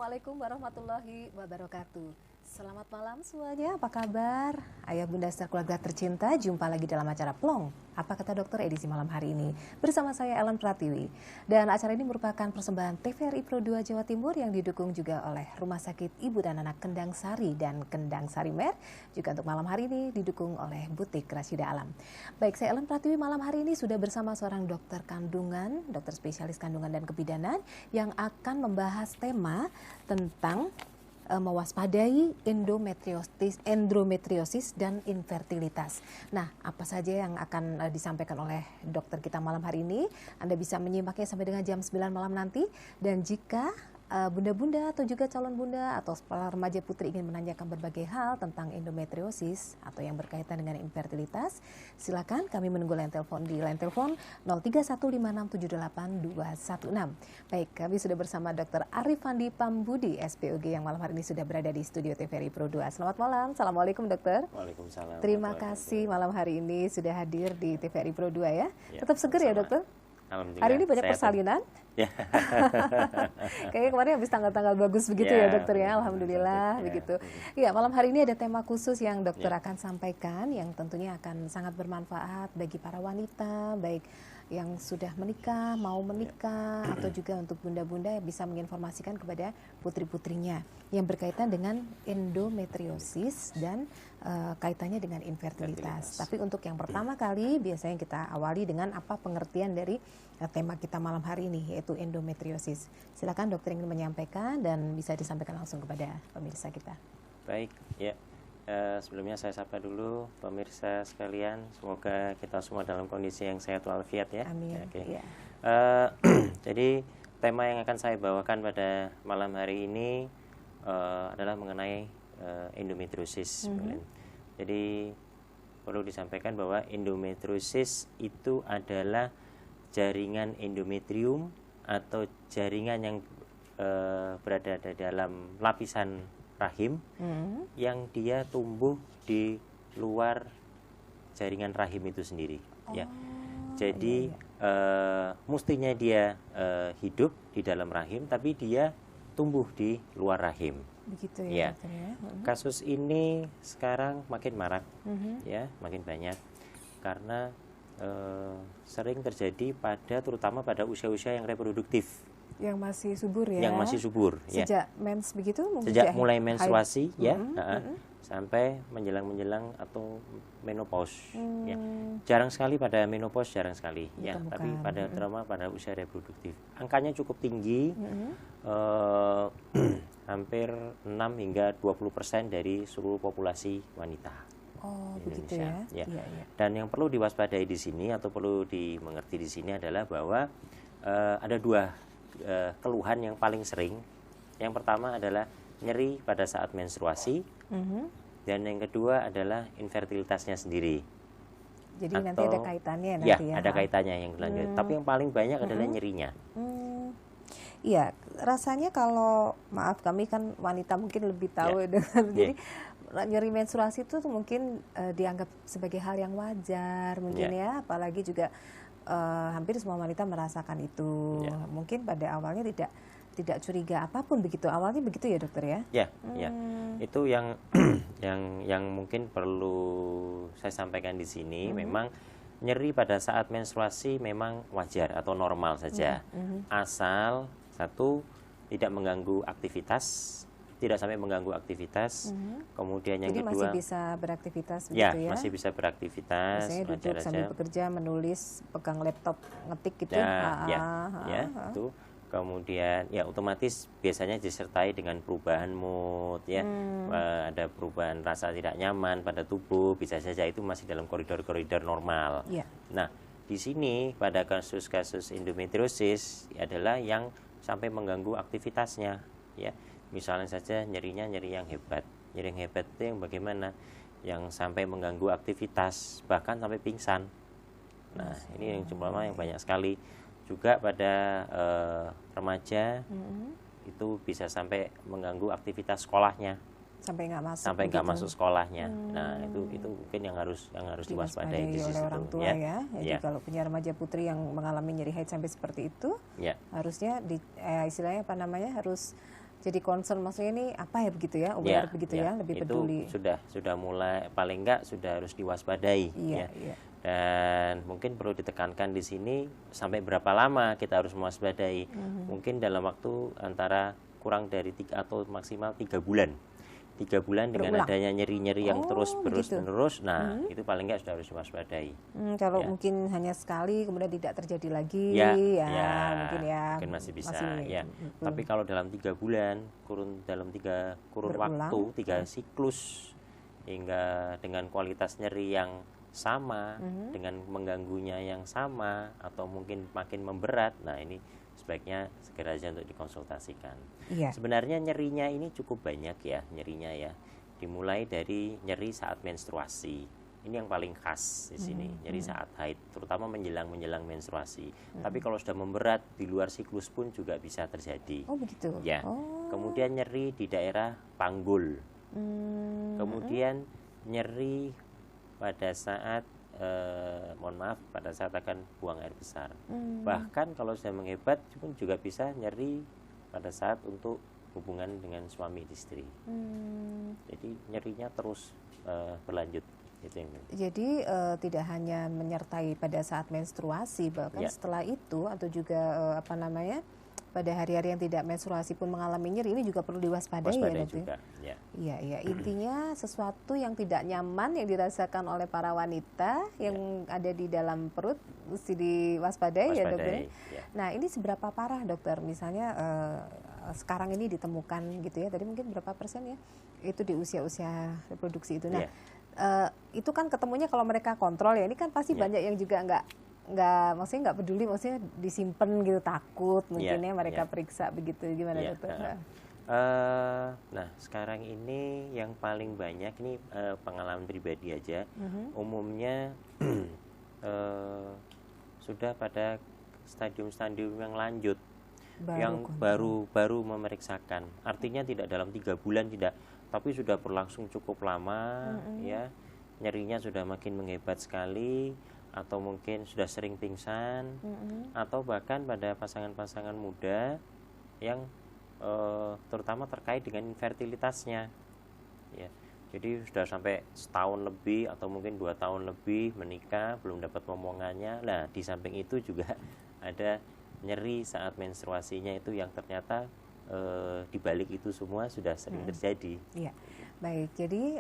Assalamualaikum warahmatullahi wabarakatuh. Selamat malam semuanya, apa kabar? Ayah bunda serta keluarga tercinta, jumpa lagi dalam acara Plong Apa Kata Dokter edisi malam hari ini. Bersama saya Ellen Pratiwi. Dan acara ini merupakan persembahan TVRI Pro 2 Jawa Timur yang didukung juga oleh Rumah Sakit Ibu dan Anak Kendang Sari dan Kendang Sari Mer. Juga untuk malam hari ini didukung oleh Butik Rasida Alam. Baik, saya Ellen Pratiwi malam hari ini sudah bersama seorang dokter kandungan, dokter spesialis kandungan dan kebidanan yang akan membahas tema tentang mewaspadai endometriosis dan infertilitas. Nah, apa saja yang akan disampaikan oleh dokter kita malam hari ini? Anda bisa menyimaknya sampai dengan jam 9 malam nanti. Dan jika bunda-bunda atau juga calon bunda atau para remaja putri ingin menanyakan berbagai hal tentang endometriosis atau yang berkaitan dengan infertilitas, silakan kami menunggu line telepon di line telepon 0315678216. Baik, kami sudah bersama Dr. Arifandi Pambudi, SPOG yang malam hari ini sudah berada di studio TVRI Pro 2. Selamat malam, Assalamualaikum dokter. Waalaikumsalam. Terima kasih malam hari ini sudah hadir di TVRI Pro 2 ya. Tetap seger ya dokter? Alhamdulillah. Hari ini banyak persalinan. Ya. Kayaknya kemarin habis tanggal-tanggal bagus begitu ya dokter ya, alhamdulillah begitu. Ya, malam hari ini ada tema khusus yang dokter akan sampaikan yang tentunya akan sangat bermanfaat bagi para wanita, baik yang sudah menikah, mau menikah, atau juga untuk bunda-bunda yang bisa menginformasikan kepada putri-putrinya yang berkaitan dengan endometriosis dan kaitannya dengan infertilitas. Tapi untuk yang pertama kali biasanya kita awali dengan apa pengertian dari tema kita malam hari ini, yaitu endometriosis. Silakan dokter ingin menyampaikan dan bisa disampaikan langsung kepada pemirsa kita. Baik, ya. Sebelumnya saya sapa dulu pemirsa sekalian, semoga kita semua dalam kondisi yang sehat walafiat ya. Amin. Oke. Ya. Jadi tema yang akan saya bawakan pada malam hari ini adalah mengenai endometriosis. Jadi perlu disampaikan bahwa endometriosis itu adalah jaringan endometrium atau jaringan yang berada di dalam lapisan rahim yang dia tumbuh di luar jaringan rahim itu sendiri. Ya. Jadi mestinya dia hidup di dalam rahim, tapi dia tumbuh di luar rahim. Begitu ya, dokter ya. Kasus ini sekarang makin marak, ya, makin banyak karena sering terjadi terutama pada usia-usia yang reproduktif. Yang masih subur ya. Yang masih subur. Sejak mens begitu? Sejak mulai menstruasi ya, sampai menjelang atau menopause. Ya. Jarang sekali pada menopause, jarang sekali. Ya, tapi terutama pada usia reproduktif. Angkanya cukup tinggi, hampir 6 hingga 20% dari seluruh populasi wanita. Oh, Indonesia. Begitu ya. Ya. Dan yang perlu diwaspadai di sini atau perlu dimengerti di sini adalah bahwa ada dua keluhan yang paling sering. Yang pertama adalah nyeri pada saat menstruasi, dan yang kedua adalah infertilitasnya sendiri. Jadi nanti ada kaitannya nanti ya. Ada kaitannya yang lanjut. Tapi yang paling banyak adalah nyerinya. Iya, rasanya kalau maaf kami kan wanita mungkin lebih tahu jadi nyeri menstruasi itu mungkin dianggap sebagai hal yang wajar mungkin ya, apalagi juga hampir semua wanita merasakan itu. Mungkin pada awalnya tidak curiga apapun begitu. Awalnya begitu ya dokter ya? Ya. Itu yang yang mungkin perlu saya sampaikan di sini. Memang nyeri pada saat menstruasi memang wajar atau normal saja. Asal satu tidak mengganggu aktivitas. Tidak sampai mengganggu aktivitas. Kemudian yang kedua, masih bisa beraktivitas begitu ya? Masih bisa beraktivitas. Biasanya duduk sambil bekerja, menulis, pegang laptop, ngetik gitu. Itu. Kemudian ya otomatis biasanya disertai dengan perubahan mood ya. Ada perubahan rasa tidak nyaman pada tubuh, bisa saja itu masih dalam koridor-koridor normal. Nah, di sini pada kasus-kasus endometriosis adalah yang sampai mengganggu aktivitasnya ya. Misalnya saja nyeri yang hebat. Nyeri yang hebat itu yang bagaimana? Yang sampai mengganggu aktivitas, bahkan sampai pingsan. Nah, ini yang jumlahnya yang banyak sekali. Juga pada remaja itu bisa sampai mengganggu aktivitas sekolahnya. Sampai nggak masuk sekolahnya. Nah, itu mungkin yang harus diwaspadai di oleh orang tua ya. Jadi kalau punya remaja putri yang mengalami nyeri haid sampai seperti itu, harusnya istilahnya harus jadi concern, maksudnya ini apa ya begitu ya, aware begitu ya, lebih peduli. Itu sudah mulai, paling enggak sudah harus diwaspadai ya. Dan mungkin perlu ditekankan di sini sampai berapa lama kita harus mewaspadai. Mungkin dalam waktu antara kurang dari 3 atau maksimal 3 bulan. 3 bulan dengan adanya nyeri-nyeri yang terus menerus, nah itu paling nggak sudah harus diwaspadai. Kalau mungkin hanya sekali kemudian tidak terjadi lagi, mungkin masih bisa. Tapi kalau dalam 3 bulan, dalam 3 kurun waktu, 3 siklus, hingga dengan kualitas nyeri yang sama, dengan mengganggunya yang sama, atau mungkin makin memberat, nah ini sebaiknya segera aja untuk dikonsultasikan. Sebenarnya nyerinya ini cukup banyak ya, nyerinya ya. Dimulai dari nyeri saat menstruasi. Ini yang paling khas di sini, nyeri saat haid, terutama menjelang menstruasi. Tapi kalau sudah memberat di luar siklus pun juga bisa terjadi. Oh begitu. Ya. Kemudian nyeri di daerah panggul. Kemudian nyeri pada saat mohon maaf, pada saat akan buang air besar. Bahkan kalau sudah menghebat pun juga bisa nyeri pada saat untuk hubungan dengan suami istri. Jadi nyerinya terus berlanjut. Jadi tidak hanya menyertai pada saat menstruasi, bahkan setelah itu atau juga pada hari-hari yang tidak menstruasi pun mengalami nyeri, ini juga perlu diwaspadai ya dokter. Iya, intinya sesuatu yang tidak nyaman yang dirasakan oleh para wanita yang ada di dalam perut mesti diwaspadai ya dokter. Nah, ini seberapa parah dokter? Misalnya sekarang ini ditemukan gitu ya, tadi mungkin berapa persen ya itu di usia-usia reproduksi itu. Nah, itu kan ketemunya kalau mereka kontrol ya, ini kan pasti banyak yang juga maksudnya nggak peduli, maksudnya disimpan gitu, takut mungkinnya mereka periksa begitu, gimana dokter? Nah sekarang ini yang paling banyak ini pengalaman pribadi aja, umumnya sudah pada stadium-stadium yang lanjut, yang baru memeriksakan, artinya tidak dalam 3 bulan tidak, tapi sudah berlangsung cukup lama ya, nyerinya sudah makin menghebat sekali, atau mungkin sudah sering pingsan, atau bahkan pada pasangan-pasangan muda yang terutama terkait dengan fertilitasnya ya. Jadi sudah sampai setahun lebih atau mungkin 2 tahun lebih menikah belum dapat momongannya. Nah di samping itu juga ada nyeri saat menstruasinya itu yang ternyata di balik itu semua sudah sering terjadi. Baik, jadi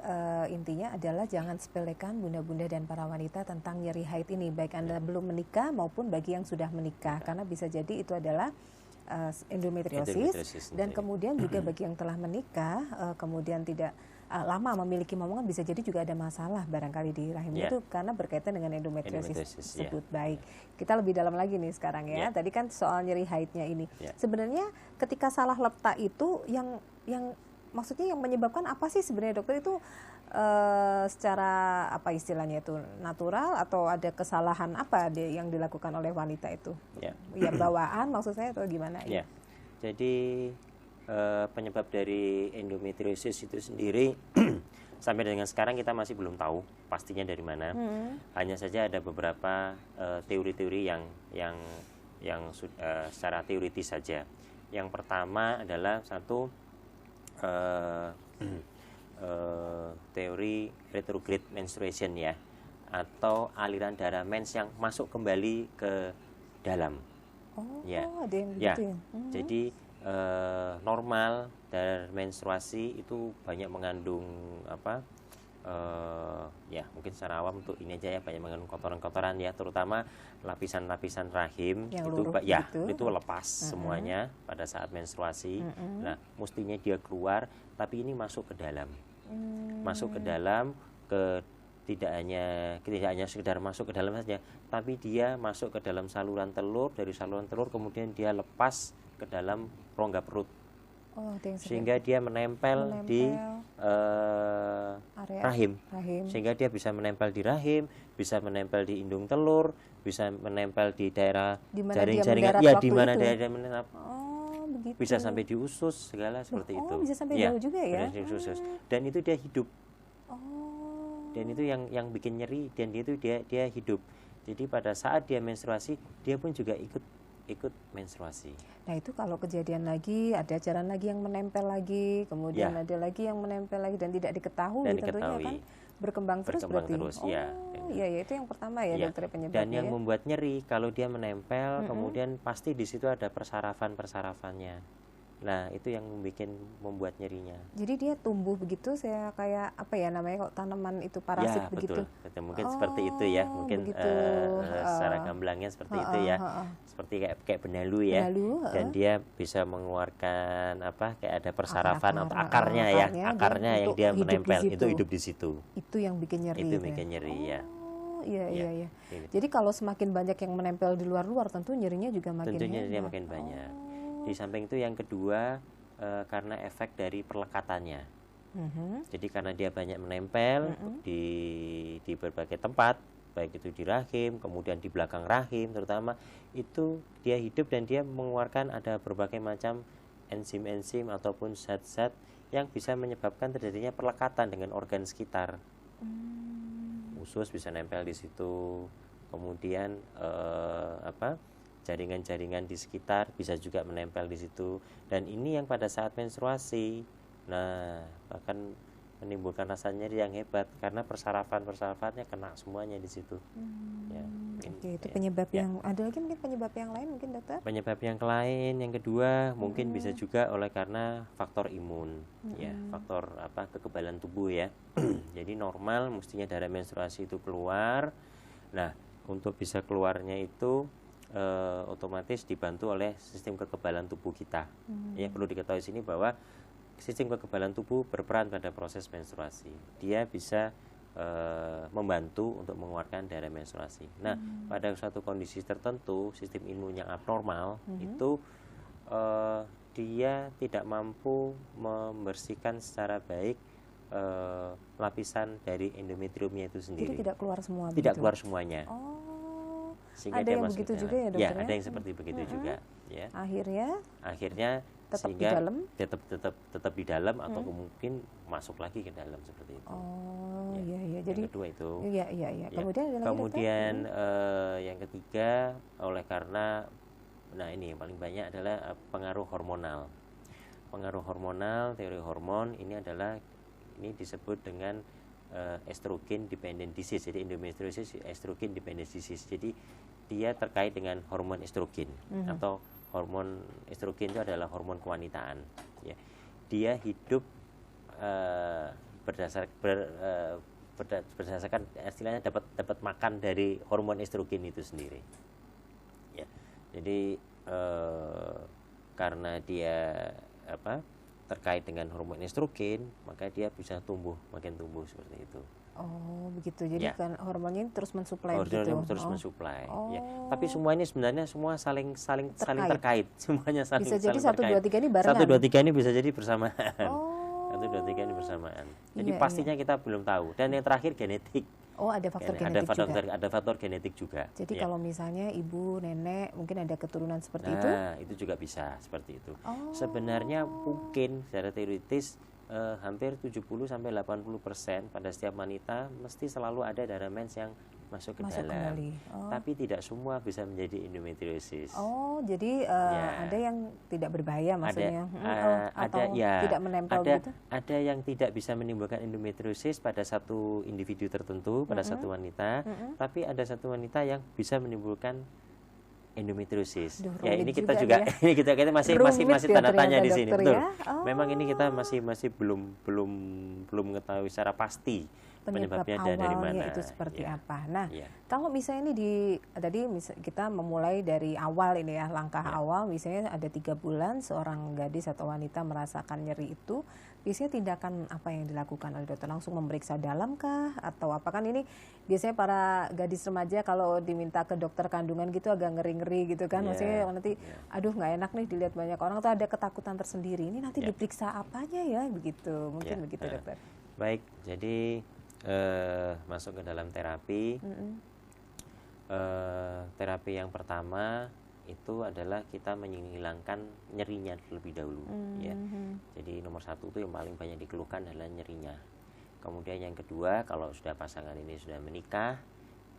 intinya adalah jangan sepelekan bunda-bunda dan para wanita tentang nyeri haid ini, baik Anda belum menikah maupun bagi yang sudah menikah, karena bisa jadi itu adalah endometriosis dan kemudian juga bagi yang telah menikah kemudian tidak lama memiliki momongan, bisa jadi juga ada masalah barangkali di rahimnya itu karena berkaitan dengan endometriosis tersebut. Baik, kita lebih dalam lagi nih sekarang ya. Tadi kan soal nyeri haidnya ini. Sebenarnya ketika salah letak itu yang maksudnya yang menyebabkan apa sih sebenarnya dokter, itu secara apa istilahnya itu natural atau ada kesalahan apa yang dilakukan oleh wanita itu? Ya bawaan maksud saya atau gimana? Jadi penyebab dari endometriosis itu sendiri sampai dengan sekarang kita masih belum tahu pastinya dari mana. Hanya saja ada beberapa teori-teori yang secara teoritis saja. Yang pertama adalah satu teori retrograde menstruation ya, atau aliran darah mens yang masuk kembali ke dalam. Ada yang begitu ya. Jadi normal darah menstruasi itu banyak mengandung mungkin secara awam untuk ini aja ya, banyak mengandung kotoran-kotoran ya, terutama lapisan-lapisan rahim yang itu lepas semuanya pada saat menstruasi. Nah, mestinya dia keluar, tapi ini masuk ke dalam. Masuk ke dalam, tidak hanya sekedar masuk ke dalam saja, tapi dia masuk ke dalam saluran telur, dari saluran telur kemudian dia lepas ke dalam rongga perut. Sehingga dia menempel di rahim, sehingga dia bisa menempel di rahim, bisa menempel di indung telur, bisa menempel di daerah jaring-jaringan, di mana daerah menetap, bisa sampai di usus segala seperti itu. Bisa sampai jauh juga ya. Dan itu dia hidup. Dan itu yang bikin nyeri, dan itu dia hidup. Jadi pada saat dia menstruasi dia pun juga ikut ikut menstruasi. Nah itu kalau kejadian lagi, ada jalan lagi yang menempel lagi, kemudian ada lagi yang menempel lagi dan tidak diketahui, tentunya kan berkembang terus berarti. Iya, itu yang pertama ya, dokter, penyebabnya. Dan yang membuat nyeri kalau dia menempel, kemudian pasti di situ ada persarafan-persarafannya. Nah, itu yang membuat nyerinya. Jadi dia tumbuh begitu, saya kayak apa ya namanya, kok tanaman itu parasit ya, begitu. Betul. Mungkin seperti itu ya, mungkin secara gamblangnya seperti itu ya. Seperti kayak benalu ya. Dan dia bisa mengeluarkan kayak ada persarafan atau akarnya yang dia menempel, itu hidup di situ. Itu yang bikin nyeri. Itu bikin nyeri ya. Iya. Jadi kalau semakin banyak yang menempel di luar-luar, tentu nyerinya juga makin nyerinya makin banyak. Di samping itu yang kedua karena efek dari perlekatannya. Jadi karena dia banyak menempel di berbagai tempat, baik itu di rahim, kemudian di belakang rahim terutama, itu dia hidup dan dia mengeluarkan ada berbagai macam enzim-enzim ataupun zat-zat yang bisa menyebabkan terjadinya perlekatan dengan organ sekitar. Usus bisa nempel di situ, kemudian jaringan-jaringan di sekitar bisa juga menempel di situ, dan ini yang pada saat menstruasi, bahkan menimbulkan rasa nyeri yang hebat karena persarafan-persarafannya kena semuanya di situ. Itu penyebab yang ada lagi, mungkin penyebab yang lain mungkin, dokter? Penyebab yang lain yang kedua mungkin bisa juga oleh karena faktor imun, faktor kekebalan tubuh ya. Jadi normal mestinya darah menstruasi itu keluar. Nah, untuk bisa keluarnya itu otomatis dibantu oleh sistem kekebalan tubuh kita. Ya, perlu diketahui sini bahwa sistem kekebalan tubuh berperan pada proses menstruasi. Dia bisa membantu untuk mengeluarkan darah menstruasi. Nah, pada suatu kondisi tertentu sistem imun yang abnormal itu dia tidak mampu membersihkan secara baik lapisan dari endometriumnya itu sendiri. Jadi tidak keluar semua. Tidak keluar semuanya. Sehingga ada yang begitu juga ya, dokter? Ya, ada yang seperti begitu juga. Ya. Akhirnya tetap sehingga di dalam? Tetap di dalam atau mungkin masuk lagi ke dalam seperti itu. Iya. Jadi yang kedua itu. Iya. Kemudian yang ketiga oleh karena ini yang paling banyak adalah pengaruh hormonal. Pengaruh hormonal, teori hormon ini disebut dengan estrogen dependent disease. Jadi endometriosis estrogen dependent disease. Jadi dia terkait dengan hormon estrogen atau hormon estrogen itu adalah hormon kewanitaan. Ya. Dia hidup berdasarkan istilahnya dapat makan dari hormon estrogen itu sendiri. Ya. Jadi karena dia terkait dengan hormon estrogen, maka dia bisa makin tumbuh seperti itu. Begitu. Jadi kan hormonnya terus mensuplai terus mensuplai. Ya. Tapi semua ini sebenarnya saling terkait. Semuanya saling bisa jadi 1, 2, 3 ini1, barengan. 2, 3 ini bisa jadi bersamaan. 1, 2, 3 ini bersamaan. Jadi pastinya kita belum tahu. Dan yang terakhir genetik. Ada faktor genetik juga. Ada faktor genetik juga. Jadi kalau misalnya ibu, nenek mungkin ada keturunan seperti itu? Itu juga bisa seperti itu. Sebenarnya mungkin secara teoritis hampir 70-80% pada setiap wanita mesti selalu ada darah mens yang masuk ke dalam. Tapi tidak semua bisa menjadi endometriosis. Jadi ada yang tidak berbahaya maksudnya? Atau tidak menempel gitu? Ada yang tidak bisa menimbulkan endometriosis pada satu individu tertentu, pada satu wanita. Tapi ada satu wanita yang bisa menimbulkan endometriosis. Ini kita juga ini kita masih tanda tanya di sini, betul. Memang ini kita masih belum mengetahui secara pasti penyebabnya dari mana. Itu seperti apa. Nah, kalau misalnya ini tadi kita memulai dari awal ini ya, langkah awal misalnya ada 3 bulan seorang gadis atau wanita merasakan nyeri itu, biasanya tindakan apa yang dilakukan oleh dokter? Langsung memeriksa dalam kah atau apa? Kan ini biasanya para gadis remaja kalau diminta ke dokter kandungan gitu agak ngeri-ngeri gitu kan. Maksudnya nanti aduh nggak enak nih dilihat banyak orang, tuh ada ketakutan tersendiri. Ini nanti diperiksa apanya ya begitu. Mungkin begitu, dokter. Baik, jadi masuk ke dalam terapi. Terapi yang pertama itu adalah kita menghilangkan nyerinya terlebih dahulu. Ya. Jadi nomor 1 itu yang paling banyak dikeluhkan adalah nyerinya. Kemudian yang kedua, kalau sudah pasangan ini sudah menikah,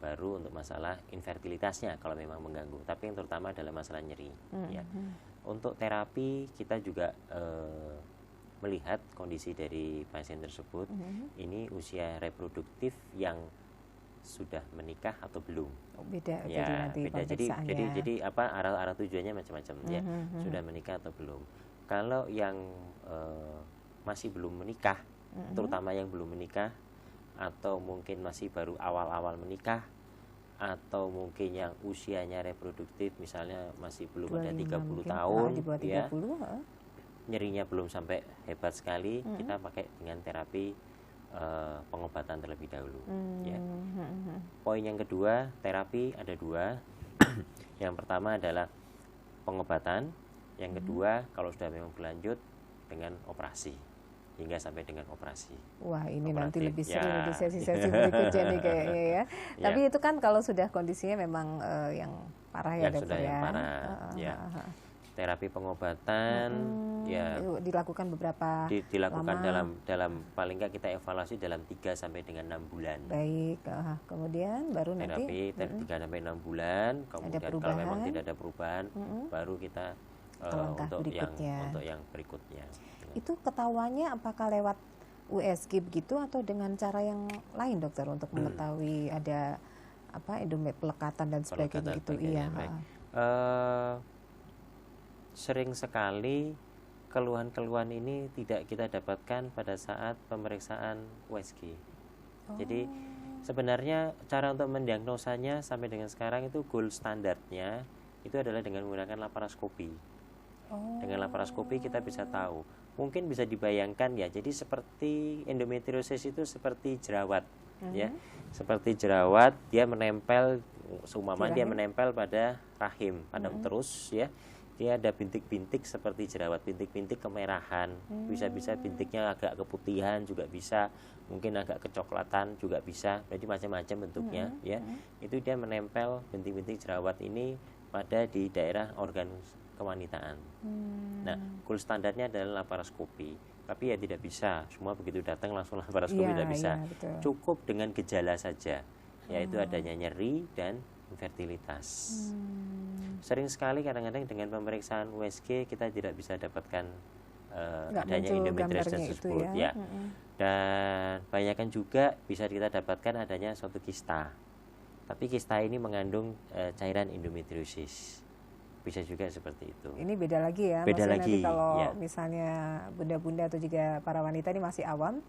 baru untuk masalah infertilitasnya kalau memang mengganggu, tapi yang terutama adalah masalah nyeri. Ya. Untuk terapi kita juga melihat kondisi dari pasien tersebut, ini usia reproduktif yang sudah menikah atau belum. Beda Ya, jadi nanti beda. Jadi apa arah tujuannya macam-macam ya. Sudah menikah atau belum. Kalau yang masih belum menikah, terutama yang belum menikah, atau mungkin masih baru awal-awal menikah, atau mungkin yang usianya reproduktif misalnya masih belum ada 30 tahun di bawah 30, ya, nyerinya belum sampai hebat sekali, kita pakai dengan terapi pengobatan terlebih dahulu. Ya. Poin yang kedua, terapi ada dua. Yang pertama adalah pengobatan, yang kedua kalau sudah memang berlanjut dengan operasi, hingga sampai dengan operasi. Wah, ini operatif. nanti lebih seru Ya. di sesi-sesi berikutnya nih kayaknya ya. Tapi itu kan kalau sudah kondisinya memang yang parah ya, yang dokter sudah ya. yang parah. Ya. Terapi pengobatan ya dilakukan beberapa dilakukan lama. dalam paling nggak kita evaluasi dalam 3 sampai dengan 6 bulan. Baik, kemudian baru terapi nanti 3 sampai 6 bulan, kemudian kalau memang tidak ada perubahan, baru kita untuk yang berikutnya. Itu ketahuannya apakah lewat USG begitu atau dengan cara yang lain, dokter, untuk mengetahui ada pelekatan dan sebagainya itu? Iya. Sering sekali keluhan-keluhan ini tidak kita dapatkan pada saat pemeriksaan USG. Jadi sebenarnya cara untuk mendiagnosanya sampai dengan sekarang itu gold standarnya itu adalah dengan menggunakan laparoskopi. Dengan laparoskopi kita bisa tahu. Mungkin bisa dibayangkan ya, jadi seperti endometriosis itu seperti jerawat, ya, seperti jerawat, dia menempel, seumpama dia menempel pada rahim, pada uterus, ya, dia ada bintik-bintik seperti jerawat, bintik-bintik kemerahan, bisa-bisa bintiknya agak keputihan juga bisa, mungkin agak kecoklatan juga bisa, jadi macam-macam bentuknya, ya, itu dia menempel bintik-bintik jerawat ini pada di daerah organ kewanitaan. Nah, gold standarnya adalah laparoskopi. Tapi ya tidak bisa, semua begitu datang langsung laparoskopi tidak bisa. Cukup dengan gejala saja, yaitu adanya nyeri dan infertilitas. Sering sekali kadang-kadang dengan pemeriksaan USG kita tidak bisa dapatkan adanya endometriosis tersebut, ya. Dan banyakkan juga bisa kita dapatkan adanya suatu kista. Tapi kista ini mengandung cairan endometriosis. Bisa juga seperti itu. Ini beda lagi ya. Beda maksudnya lagi. Nanti kalau misalnya bunda-bunda atau juga para wanita ini masih awam,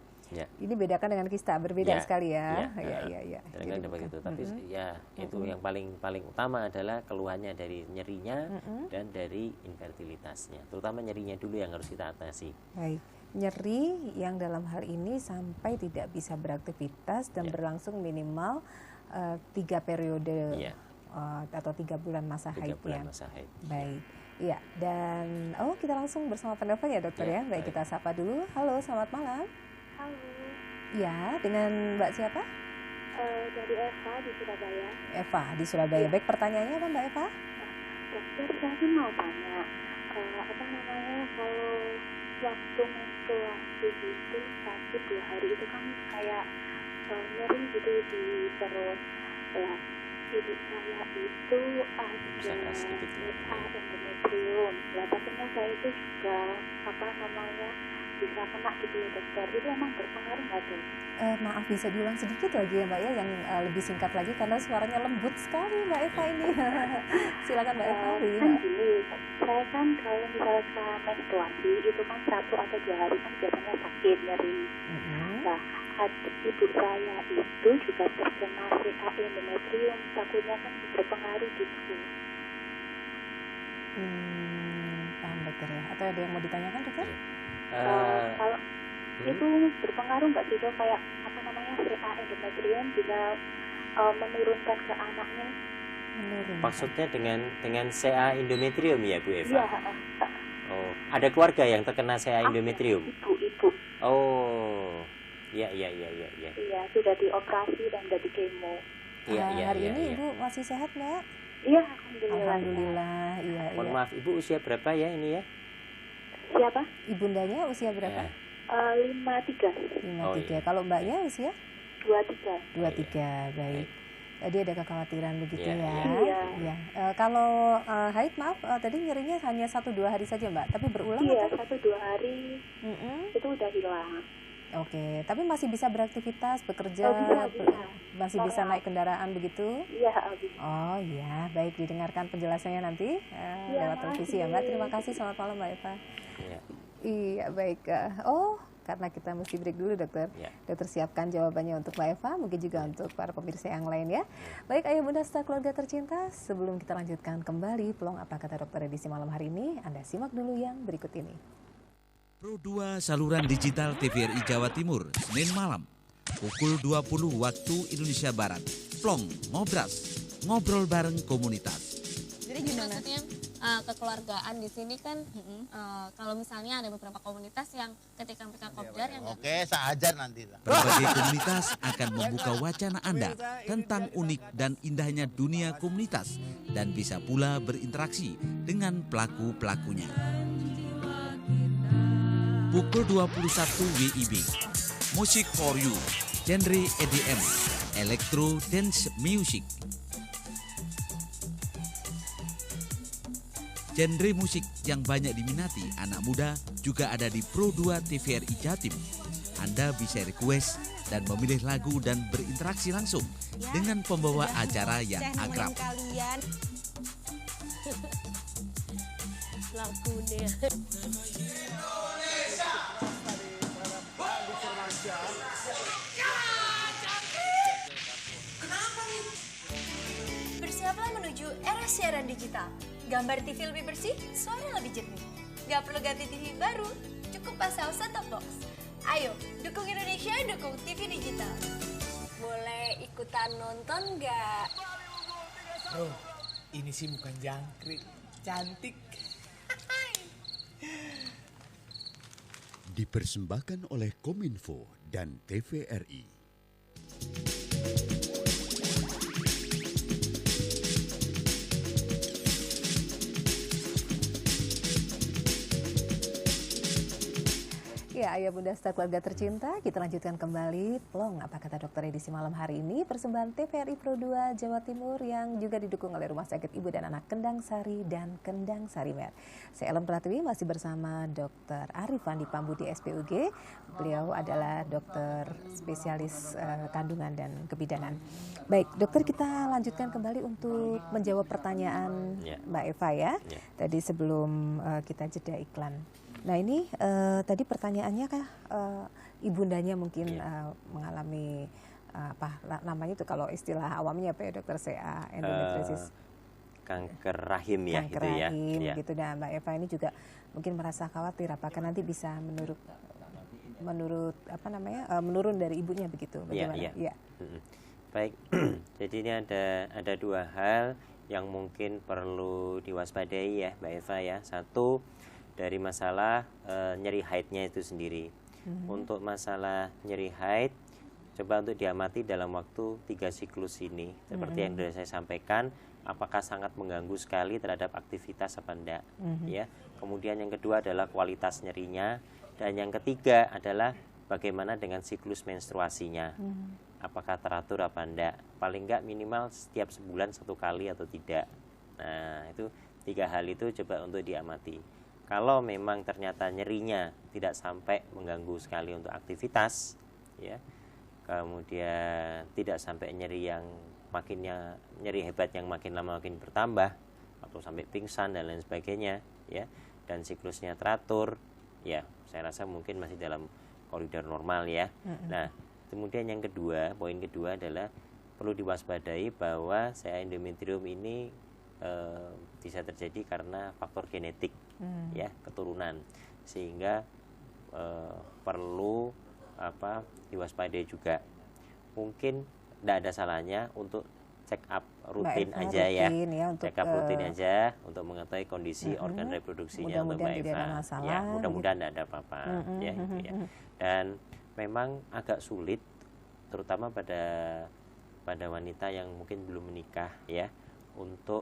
ini bedakan dengan kista, berbeda sekali ya. Iya. Jadi begitu. Tapi ya itu yang paling utama adalah keluhannya dari nyerinya dan dari infertilitasnya. Terutama nyerinya dulu yang harus kita atasi. Baik. Nyeri yang dalam hal ini sampai tidak bisa beraktivitas dan berlangsung minimal 3 periode. Atau 3 bulan masa haid ya. Baik. Iya, dan kita langsung bersama penelpon ya, dokter ya. Baik, kita sapa dulu. Halo, selamat malam. Halo. Ya, dengan Mbak siapa? Dari Eva di Surabaya. Eva di Surabaya. Baik, pertanyaannya apa Mbak Eva? Dokter, saya mau tanya, kalau waktu menstruasi itu sakit 2 hari itu kan kayak nyeri gitu di perut. Ibu saya itu ada endometrium. Takutnya saya itu juga bisa kena gitu ya, dokter. Itu emang berpengaruh nggak, dok? Maaf, bisa diulang sedikit lagi ya Mbak ya, yang lebih singkat lagi karena suaranya lembut sekali Mbak Eva ini. Silakan Mbak Eva. Kan gini, saya kan kalau misalnya saya menstruasi itu kan 1 atau 2 hari kan biasanya sakit, nyeri. Nah, ibu saya itu juga terkena CA endometrium, takutnya kan berpengaruh gitu. Paham dokter ya. Atau ada yang mau ditanyakan, dokter? Kalau itu berpengaruh nggak sih, dok? Kayak CA endometrium bisa menurunkan ke anaknya? Maksudnya dengan CA endometrium ya, Bu Eva? Iya. Oh, ada keluarga yang terkena CA endometrium? Ibu. Oh. Iya. Iya, sudah dioperasi dan sudah di kemo. Hari ini Ibu masih sehat, Mbak? Iya, alhamdulillah. Iya. Mohon maaf, Ibu usia berapa ya ini ya? Siapa? Ibundanya usia berapa? 53. 53. Kalau Mbaknya usia? 23. 23, baik. Tadi ada kekhawatiran begitu Iya, ya. Iya. Iya. Kalau haid maaf tadi nyerinya hanya 1-2 hari saja Mbak, tapi berulang Iya, atau? 1-2 hari Mm-mm. itu udah hilang. Oke, tapi masih bisa beraktivitas, bekerja, Oh, bisa. masih bisa naik kendaraan begitu? Iya, bisa. Oh iya, baik didengarkan penjelasannya nanti Iya, lewat televisi ya Mbak. Terima kasih, selamat malam Mbak Eva. Iya. Iya baik. Oh karena kita mesti break dulu dokter. Ya. Dokter siapkan jawabannya untuk Mbak Eva, mungkin juga untuk para pemirsa yang lain ya. Baik ayah bunda serta keluarga tercinta, sebelum kita lanjutkan kembali peluang apa kata dokter edisi malam hari ini, Anda simak dulu yang berikut ini. Pro 2 saluran digital TVRI Jawa Timur, Senin malam, pukul 20 waktu Indonesia Barat. Plong, ngobras, ngobrol bareng komunitas. Jadi gimana? Maksudnya kekeluargaan di sini kan kalau misalnya ada beberapa komunitas yang ketika mereka kopdar yang Oke, saya ajar nanti. Berbagai komunitas akan membuka wacana Anda tentang unik dan indahnya dunia komunitas dan bisa pula berinteraksi dengan pelaku-pelakunya. Pukul 21 WIB, Music for You, genre EDM, Electro Dance Music. Genre musik yang banyak diminati anak muda juga ada di Pro 2 TVRI Jatim. Anda bisa request dan memilih lagu dan berinteraksi langsung dengan pembawa acara yang akrab. kalian lagunya. Bersiaplah menuju era siaran digital. Gambar TV lebih bersih, suara lebih jernih. Gak perlu ganti TV baru, cukup pasang set-top box. Ayo, dukung Indonesia, dukung TV digital. Boleh ikutan nonton gak? Bro, ini sih bukan jangkrik, cantik. Dipersembahkan oleh Kominfo dan TVRI. Ya, ayah bunda serta keluarga tercinta, kita lanjutkan kembali Plong apa kata dokter edisi malam hari ini, persembahan TVRI Pro 2 Jawa Timur yang juga didukung oleh Rumah Sakit Ibu dan Anak Kendang Sari dan Kendang Sari Mer. Saya Ellen Pratiwi masih bersama Dr. Arifandi Pambudi SPUG. Beliau adalah dokter spesialis kandungan dan kebidanan. Baik, dokter, kita lanjutkan kembali untuk menjawab pertanyaan Mbak Eva ya. Tadi sebelum kita jeda iklan. Nah ini tadi pertanyaannya kah ibundanya mungkin mengalami apa namanya itu kalau istilah awamnya apa ya dokter, CA endometriosis, kanker rahim ya, kanker gitu rahim ya. gitu. Dan Mbak Eva ini juga mungkin merasa khawatir apakah nanti bisa menurut apa namanya menurun dari ibunya begitu, bagaimana? Iya. Baik, jadi ini ada dua hal yang mungkin perlu diwaspadai ya Mbak Eva ya. Satu, dari masalah nyeri haidnya itu sendiri. Untuk masalah nyeri haid, coba untuk diamati dalam waktu 3 siklus ini. Seperti yang sudah saya sampaikan, apakah sangat mengganggu sekali terhadap aktivitas apa enggak. Ya. Kemudian yang kedua adalah kualitas nyerinya. Dan yang ketiga adalah bagaimana dengan siklus menstruasinya. Apakah teratur apa enggak. Paling enggak minimal setiap sebulan 1 kali atau tidak. Nah itu 3 hal itu coba untuk diamati. Kalau memang ternyata nyerinya tidak sampai mengganggu sekali untuk aktivitas, ya, kemudian tidak sampai nyeri hebat yang makin lama makin bertambah, atau sampai pingsan dan lain sebagainya, ya, dan siklusnya teratur, ya, saya rasa mungkin masih dalam koridor normal ya. Nah, kemudian yang kedua, poin kedua adalah perlu diwaspadai bahwa CA endometrium ini bisa terjadi karena faktor genetik, ya, keturunan, sehingga perlu diwaspadai juga. Mungkin tidak ada salahnya untuk check up rutin aja ya, check up rutin aja untuk mengetahui kondisi organ reproduksinya untuk Mbak Eva. Ya, mudah-mudahan tidak ada apa-apa, ya, gitu ya. Dan memang agak sulit, terutama pada wanita yang mungkin belum menikah ya, untuk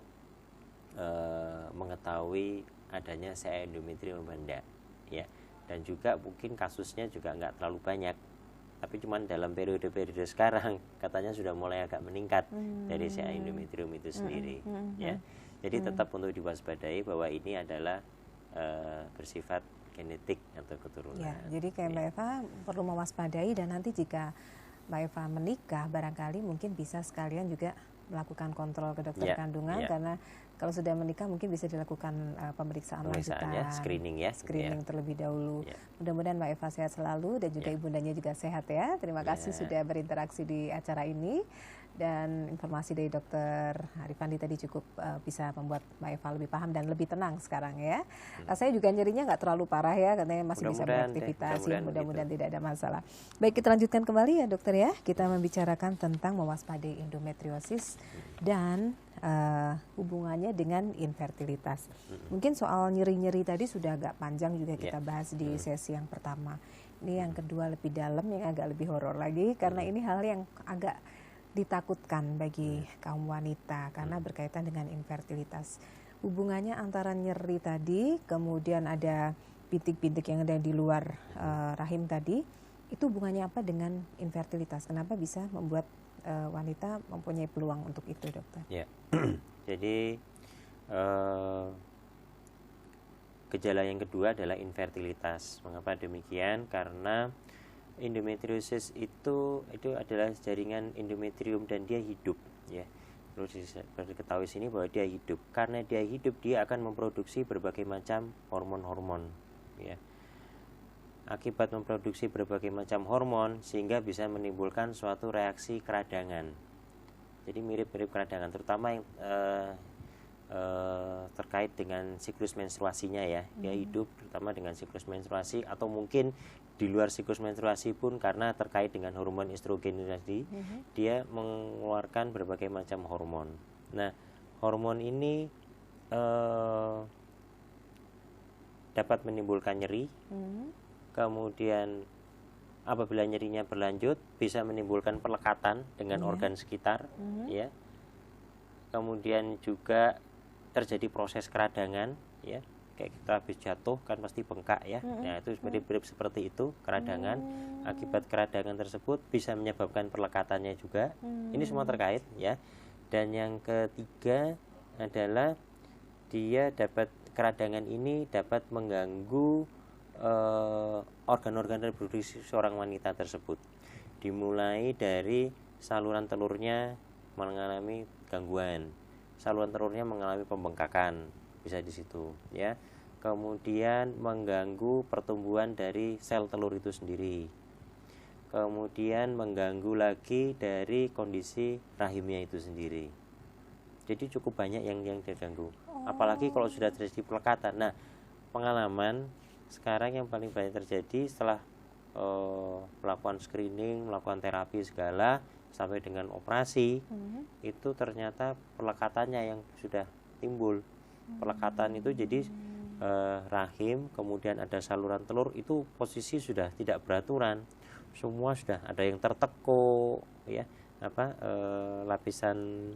mengetahui adanya CA endometrium banda ya, dan juga mungkin kasusnya juga nggak terlalu banyak Tapi cuman dalam periode-periode sekarang katanya sudah mulai agak meningkat dari si endometrium itu sendiri, ya. Jadi tetap untuk diwaspadai bahwa ini adalah bersifat genetik atau keturunan. Ya, jadi kayak Mbak Eva perlu mewaspadai, dan nanti jika Mbak Eva menikah barangkali mungkin bisa sekalian juga melakukan kontrol ke dokter kandungan, karena kalau sudah menikah mungkin bisa dilakukan pemeriksaan lanjutan, screening terlebih dahulu. Mudah-mudahan Mbak Eva sehat selalu dan juga ibundanya juga sehat ya. Terima kasih sudah berinteraksi di acara ini, dan informasi dari Dokter Arifandi tadi cukup bisa membuat Mbak Eva lebih paham dan lebih tenang sekarang ya. Saya juga nyerinya nggak terlalu parah ya, katanya masih bisa beraktivitas, mudah-mudahan tidak ada masalah. Baik, kita lanjutkan kembali ya dokter ya. Kita membicarakan tentang mewaspadai endometriosis dan hubungannya dengan infertilitas. Mungkin soal nyeri-nyeri tadi sudah agak panjang juga kita bahas di sesi yang pertama. Ini yang kedua lebih dalam, yang agak lebih horor lagi, karena ini hal yang agak ditakutkan bagi kaum wanita karena berkaitan dengan infertilitas. Hubungannya antara nyeri tadi, kemudian ada bintik-bintik yang ada di luar rahim tadi, itu hubungannya apa dengan infertilitas? Kenapa bisa membuat wanita mempunyai peluang untuk itu, dokter? Ya, jadi gejala yang kedua adalah infertilitas. Mengapa demikian? Karena endometriosis itu adalah jaringan endometrium dan dia hidup, ya. Perlu diketahui sini bahwa dia hidup. Karena dia hidup, dia akan memproduksi berbagai macam hormon-hormon, ya. Akibat memproduksi berbagai macam hormon sehingga bisa menimbulkan suatu reaksi keradangan. Jadi mirip-mirip keradangan, terutama yang terkait dengan siklus menstruasinya ya. Dia hidup terutama dengan siklus menstruasi, atau mungkin di luar siklus menstruasi pun karena terkait dengan hormon estrogen tadi, dia mengeluarkan berbagai macam hormon. Nah, hormon ini dapat menimbulkan nyeri. Kemudian apabila nyerinya berlanjut bisa menimbulkan pelekatan dengan organ sekitar, ya. Kemudian juga terjadi proses keradangan, ya. Kayak kita habis jatuh kan pasti bengkak ya. Nah, itu mirip-mirip seperti itu, keradangan. Akibat keradangan tersebut bisa menyebabkan pelekatannya juga. Ini semua terkait ya. Dan yang ketiga adalah keradangan ini dapat mengganggu organ-organ reproduksi seorang wanita tersebut, dimulai dari saluran telurnya mengalami gangguan, saluran telurnya mengalami pembengkakan, bisa di situ ya. Kemudian mengganggu pertumbuhan dari sel telur itu sendiri, kemudian mengganggu lagi dari kondisi rahimnya itu sendiri. Jadi cukup banyak yang terganggu, apalagi kalau sudah terjadi pelekatan. Nah, pengalaman sekarang yang paling banyak terjadi setelah melakukan screening, melakukan terapi segala sampai dengan operasi, itu ternyata pelekatannya yang sudah timbul. Pelekatan itu jadi rahim, kemudian ada saluran telur, itu posisi sudah tidak beraturan, semua sudah ada yang tertekuk, ya, lapisan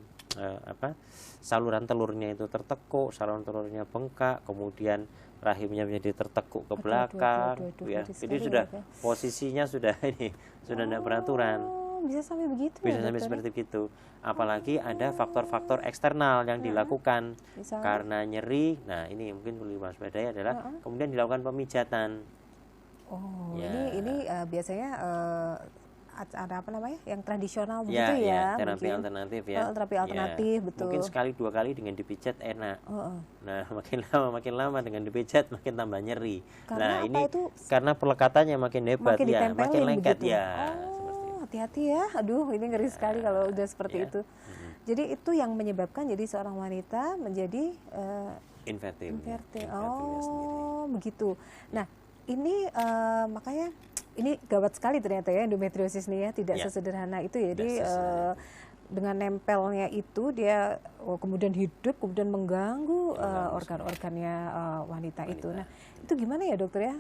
saluran telurnya itu tertekuk, saluran telurnya bengkak, kemudian rahimnya menjadi tertekuk ke belakang, ya. Jadi sudah posisinya sudah tidak beraturan. Bisa sampai begitu. Bisa sampai seperti itu. Apalagi ada faktor-faktor eksternal yang dilakukan karena nyeri. Nah, ini mungkin perlu diwaspadai adalah kemudian dilakukan pemijatan. Oh, ya. ini biasanya ada apa namanya yang tradisional begitu ya, terapi mungkin alternatif ya, terapi alternatif, betul. Mungkin sekali dua kali dengan dipijat enak. Nah, makin lama dengan dipijat makin tambah nyeri. Karena nah, ini karena pelekatannya makin hebat ya, makin lengket begitu. Ya. Hati-hati ya, aduh ini ngeri sekali kalau udah seperti itu. Jadi itu yang menyebabkan jadi seorang wanita menjadi infertil. Oh, begitu. Nah, ini makanya ini gawat sekali ternyata ya endometriosis nih ya, tidak sesederhana itu ya. Jadi dengan nempelnya itu dia kemudian hidup, kemudian mengganggu organ-organnya wanita itu. Nah, itu gimana ya dokter ya?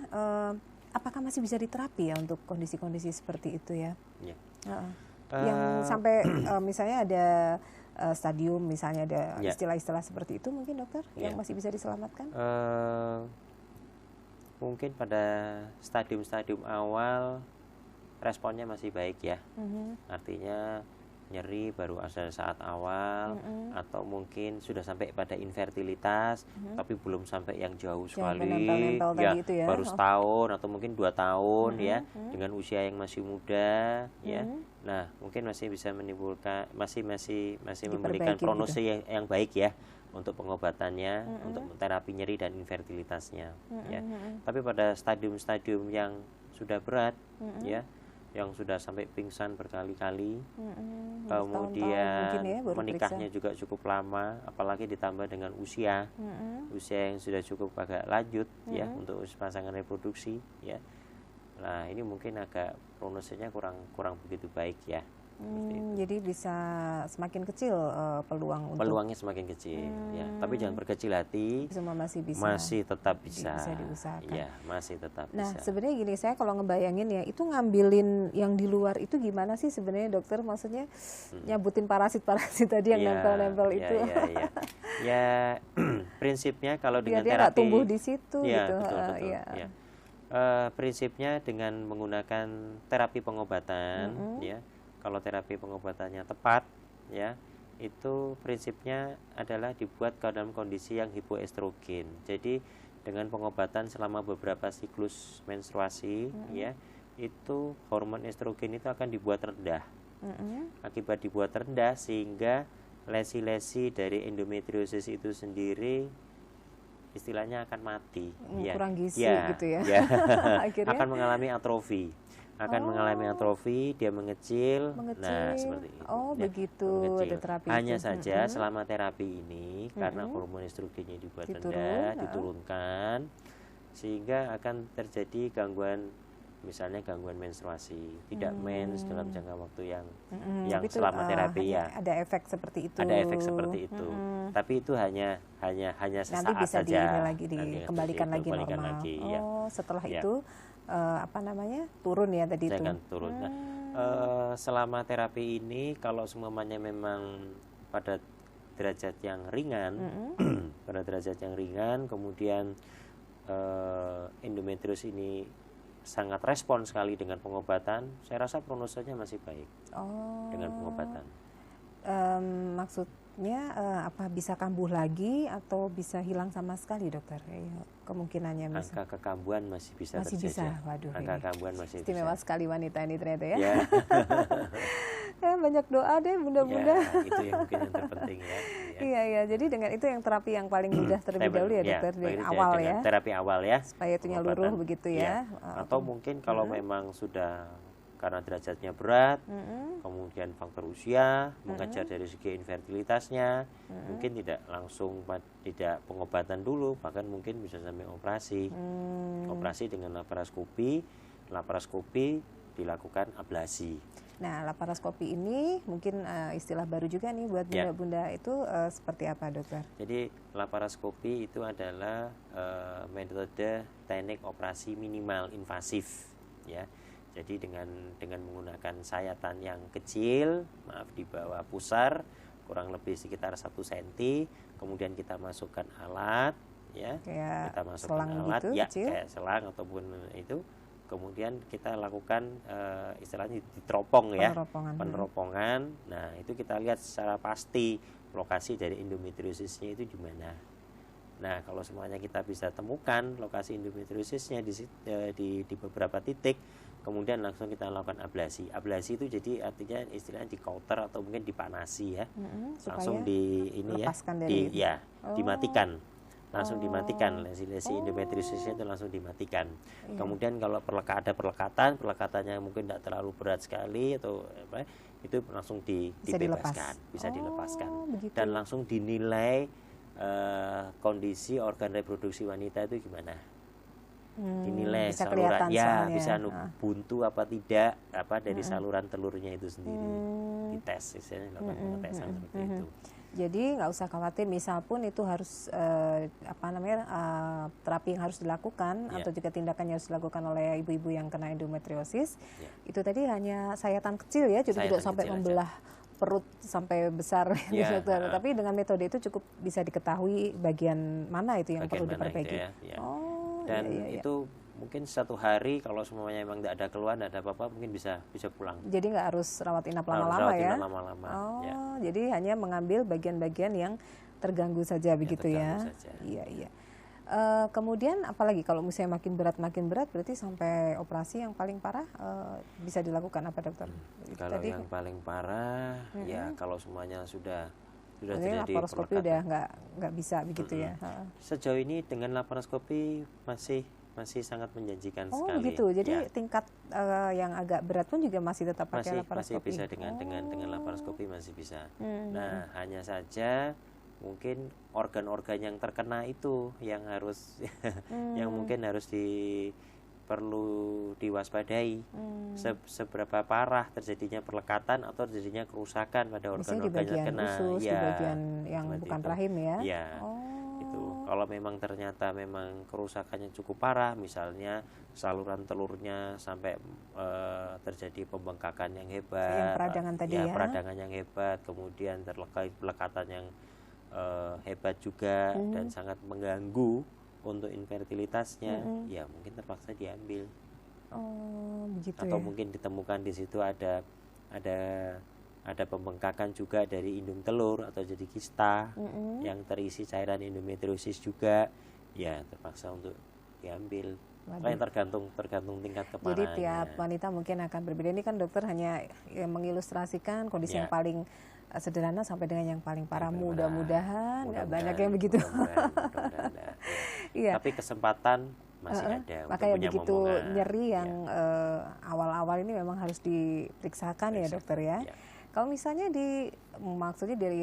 Apakah masih bisa diterapi ya untuk kondisi-kondisi seperti itu ya? Yang sampai misalnya ada stadium, misalnya ada istilah-istilah seperti itu mungkin dokter yang masih bisa diselamatkan? Mungkin pada stadium-stadium awal responnya masih baik ya. Artinya nyeri baru ada saat awal, atau mungkin sudah sampai pada infertilitas, tapi belum sampai yang jauh sekali, menempel-nempel ya, tadi itu ya. baru setahun atau mungkin 2 tahun ya, dengan usia yang masih muda ya. Nah, mungkin masih bisa menimbulkan, masih memberikan Diperbaiki prognosis yang baik ya untuk pengobatannya, untuk terapi nyeri dan infertilitasnya ya. Tapi pada stadium-stadium yang sudah berat ya, yang sudah sampai pingsan berkali-kali, kemudian mungkin ya, baru menikahnya juga cukup lama, apalagi ditambah dengan usia yang sudah cukup agak lanjut ya untuk pasangan reproduksi ya. Nah, ini mungkin agak prognosisnya kurang begitu baik ya. Jadi bisa semakin kecil peluangnya semakin kecil ya, tapi jangan berkecil hati, masih tetap bisa diusahakan ya, masih tetap nah, bisa. sebenarnya gini, saya kalau ngebayangin ya, itu ngambilin yang di luar itu gimana sih sebenarnya dokter, maksudnya nyabutin parasit tadi yang nempel-nempel itu ya prinsipnya kalau biar dengan dia terapi nggak tumbuh di situ ya, gitu. betul, ya. Prinsipnya dengan menggunakan terapi pengobatan ya, kalau terapi pengobatannya tepat ya, itu prinsipnya adalah dibuat ke dalam kondisi yang hipoestrogen. Jadi dengan pengobatan selama beberapa siklus menstruasi ya, itu hormon estrogen itu akan dibuat rendah. Akibat dibuat rendah sehingga lesi-lesi dari endometriosis itu sendiri istilahnya akan mati kurang gizi gitu ya, akhirnya akan mengalami atrofi. Mengalami atrofi, dia mengecil. Nah, seperti itu. Begitu. Ada terapi hanya itu saja selama terapi ini karena hormon estrogennya dibuat rendah, diturunkan, sehingga akan terjadi gangguan, misalnya gangguan menstruasi, tidak mens dalam jangka waktu yang selama terapi ya. Ada efek seperti itu. Ada efek seperti itu. Tapi itu hanya sesaat nanti bisa saja. Dikembalikan lagi normal. Ya. Setelah itu turun ya tadi itu. Turun. Nah, selama terapi ini kalau semuanya memang pada derajat yang ringan, kemudian endometrius ini sangat respon sekali dengan pengobatan, saya rasa prognosanya masih baik dengan pengobatan. Maksudnya apa bisa kambuh lagi atau bisa hilang sama sekali, dokter? Kemungkinannya angka kekambuhan masih bisa terjadi. Waduh, angka kekambuhan masih istimewa bisa. Sekali wanita ini ternyata ya. Banyak doa deh bunda-bunda. Itu yang mungkin yang terpenting ya. Iya, jadi dengan itu yang terapi yang paling mudah terlebih dahulu ya dokter, dari awal ya. Terapi awal ya. Supaya itu nyaluruh begitu ya. Atau mungkin kalau memang sudah karena derajatnya berat, kemudian faktor usia, mengejar dari segi infertilitasnya, mungkin tidak tidak pengobatan dulu, bahkan mungkin bisa sampai operasi. Operasi dengan laparoskopi dilakukan ablasi. Nah, laparoskopi ini mungkin istilah baru juga nih buat bunda-bunda itu seperti apa, dokter? Jadi laparoskopi itu adalah metode teknik operasi minimal invasif ya. Jadi dengan menggunakan sayatan yang kecil, di bawah pusar, kurang lebih sekitar 1 cm, kemudian kita masukkan alat, ya, kayak kita masukkan alat, gitu, ya, kecil. kayak selang ataupun itu, kemudian kita lakukan istilahnya diteropong ya, peneropongan. Nah, itu kita lihat secara pasti lokasi dari endometriosisnya itu di mana. Nah, kalau semuanya kita bisa temukan lokasi endometriosisnya di beberapa titik, kemudian langsung kita lakukan ablasi. Ablasi itu jadi artinya istilahnya di counter atau mungkin dipanasi ya, langsung dimatikan, langsung dimatikan lesi-lesi endometriosisnya itu langsung dimatikan. Kemudian kalau ada pelekatannya mungkin tidak terlalu berat sekali atau apa, itu langsung dibebaskan, bisa dilepaskan, dan langsung dinilai kondisi organ reproduksi wanita itu gimana. Dinilai bisa saluran bisa buntu apa tidak dari saluran telurnya itu sendiri. Dites, istilahnya dilakukan pengetesan seperti itu. Jadi nggak usah khawatir, misal pun itu harus terapi yang harus dilakukan atau juga tindakan yang harus dilakukan oleh ibu-ibu yang kena endometriosis, itu tadi hanya sayatan kecil ya, jadi tidak sampai membelah perut sampai besar dokter. Tapi dengan metode itu cukup bisa diketahui bagian mana itu yang perlu diperbaiki. Dan itu mungkin 1 hari kalau semuanya emang tidak ada keluhan, tidak ada apa-apa, mungkin bisa pulang. Jadi nggak harus rawat inap Harus lama-lama rawat ya? inap lama-lama, Oh, ya. jadi hanya mengambil bagian-bagian yang terganggu saja begitu ya? terganggu saja. Iya, iya. Kemudian apalagi kalau misalnya makin berat berarti sampai operasi yang paling parah bisa dilakukan apa dokter? Kalau yang paling parah, ya kalau semuanya sudah terjadi laparoskopi udah pelekatan. nggak bisa begitu ya? Sejauh ini dengan laparoskopi masih sangat menjanjikan Oh sekali. begitu, jadi Ya. tingkat yang agak berat pun juga masih tetap pakai masih laparoskopi? bisa dengan laparoskopi masih bisa. Nah, hanya saja mungkin organ-organ yang terkena itu yang harus yang mungkin harus perlu diwaspadai. Seberapa parah terjadinya perlekatan atau terjadinya kerusakan pada Misalnya di organ-organ yang bagian kena. usus, di bagian yang seperti bukan itu. rahim ya? Ya. Itu kalau memang ternyata memang kerusakannya cukup parah, misalnya saluran telurnya sampai terjadi pembengkakan yang hebat, Yang peradangan tadi ya? Peradangan yang hebat, kemudian pelekatan yang hebat juga dan sangat mengganggu untuk infertilitasnya, ya mungkin terpaksa diambil. Oh begitu Atau ya? mungkin ditemukan di situ ada pembengkakan juga dari indung telur atau jadi kista yang terisi cairan endometriosis juga, ya terpaksa untuk diambil. Lain tergantung tingkat keparahannya. Jadi tiap wanita mungkin akan berbeda. Ini kan dokter hanya mengilustrasikan kondisi yang paling sederhana sampai dengan yang paling parah. Mudah-mudahan nggak banyak yang begitu. Iya. Tapi kesempatan masih ada. Makanya begitu nyeri yang awal-awal ini memang harus diperiksakan ya dokter ya. Kalau misalnya maksudnya dari